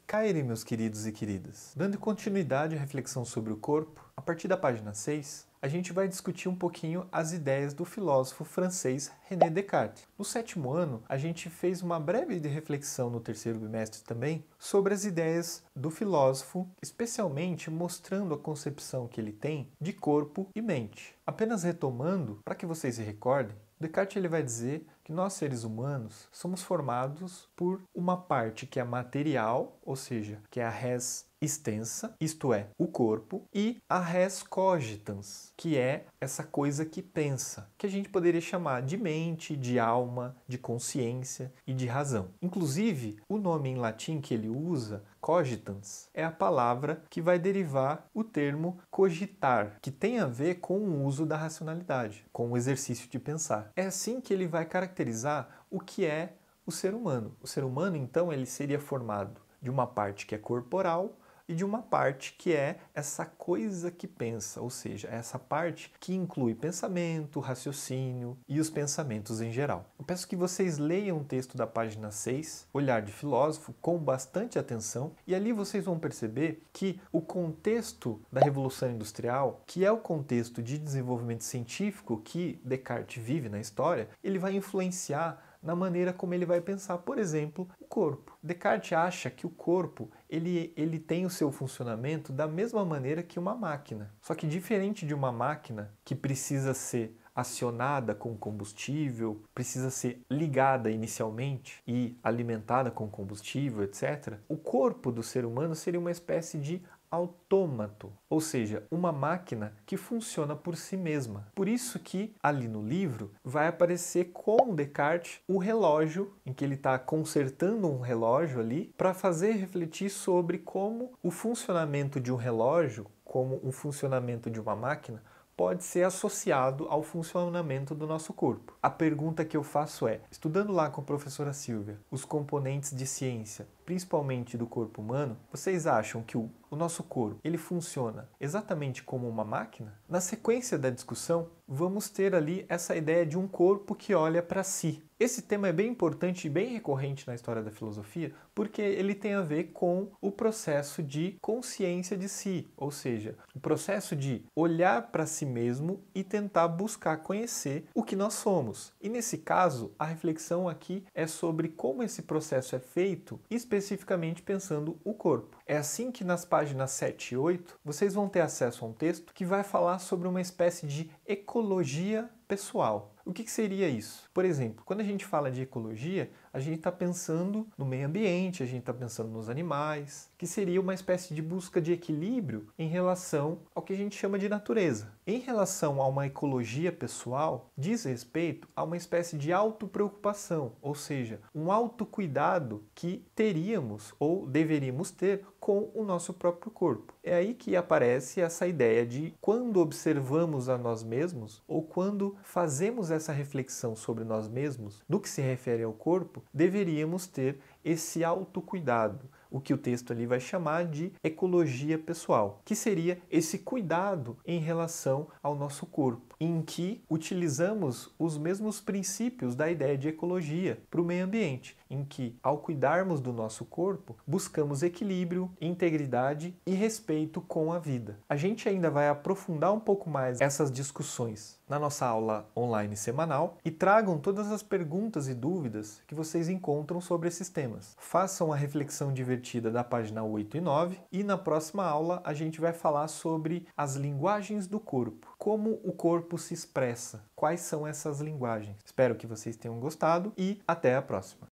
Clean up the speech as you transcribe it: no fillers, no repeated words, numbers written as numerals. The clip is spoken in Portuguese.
Caire, meus queridos e queridas. Dando continuidade à reflexão sobre o corpo, a partir da página 6, a gente vai discutir um pouquinho as ideias do filósofo francês René Descartes. No 7º ano, a gente fez uma breve reflexão no 3º bimestre também sobre as ideias do filósofo, especialmente mostrando a concepção que ele tem de corpo e mente. Apenas retomando, para que vocês se recordem, Descartes ele vai dizer que nós, seres humanos, somos formados por uma parte que é material, ou seja, que é a res extensa, isto é, o corpo, e a res cogitans, que é essa coisa que pensa, que a gente poderia chamar de mente, de alma, de consciência e de razão. Inclusive, o nome em latim que ele usa, cogitans, é a palavra que vai derivar o termo cogitar, que tem a ver com o uso da racionalidade, com o exercício de pensar. É assim que ele vai caracterizar o que é o ser humano. O ser humano, então, ele seria formado de uma parte que é corporal e de uma parte que é essa coisa que pensa, ou seja, essa parte que inclui pensamento, raciocínio e os pensamentos em geral. Eu peço que vocês leiam o texto da página 6, Olhar de Filósofo, com bastante atenção, e ali vocês vão perceber que o contexto da Revolução Industrial, que é o contexto de desenvolvimento científico que Descartes vive na história, ele vai influenciar na maneira como ele vai pensar, por exemplo, o corpo. Descartes acha que o corpo ele tem o seu funcionamento da mesma maneira que uma máquina. Só que diferente de uma máquina que precisa ser acionada com combustível, precisa ser ligada inicialmente e alimentada com combustível, etc., o corpo do ser humano seria uma espécie de autômato, ou seja, uma máquina que funciona por si mesma. Por isso que ali no livro vai aparecer com Descartes o relógio, em que ele está consertando um relógio ali, para fazer refletir sobre como o funcionamento de um relógio, como o funcionamento de uma máquina, pode ser associado ao funcionamento do nosso corpo. A pergunta que eu faço é, estudando lá com a professora Silvia, os componentes de ciência, principalmente do corpo humano, vocês acham que o nosso corpo ele funciona exatamente como uma máquina? Na sequência da discussão, vamos ter ali essa ideia de um corpo que olha para si. Esse tema é bem importante e bem recorrente na história da filosofia, porque ele tem a ver com o processo de consciência de si, ou seja, o processo de olhar para si mesmo e tentar buscar conhecer o que nós somos. E nesse caso, a reflexão aqui é sobre como esse processo é feito, especificamente pensando o corpo. É assim que nas páginas 7 e 8, vocês vão ter acesso a um texto que vai falar sobre uma espécie de ecologia pessoal. O que seria isso? Por exemplo, quando a gente fala de ecologia, a gente está pensando no meio ambiente, a gente está pensando nos animais, que seria uma espécie de busca de equilíbrio em relação ao que a gente chama de natureza. Em relação a uma ecologia pessoal, diz respeito a uma espécie de autopreocupação, ou seja, um autocuidado que teríamos ou deveríamos ter com o nosso próprio corpo. É aí que aparece essa ideia de quando observamos a nós mesmos ou quando fazemos essa reflexão sobre nós mesmos, no que se refere ao corpo, deveríamos ter esse autocuidado, o que o texto ali vai chamar de ecologia pessoal, que seria esse cuidado em relação ao nosso corpo, em que utilizamos os mesmos princípios da ideia de ecologia para o meio ambiente, em que, ao cuidarmos do nosso corpo, buscamos equilíbrio, integridade e respeito com a vida. A gente ainda vai aprofundar um pouco mais essas discussões na nossa aula online semanal e tragam todas as perguntas e dúvidas que vocês encontram sobre esses temas. Façam a reflexão divertida da página 8 e 9 e na próxima aula a gente vai falar sobre as linguagens do corpo, como o corpo se expressa, quais são essas linguagens. Espero que vocês tenham gostado e até a próxima.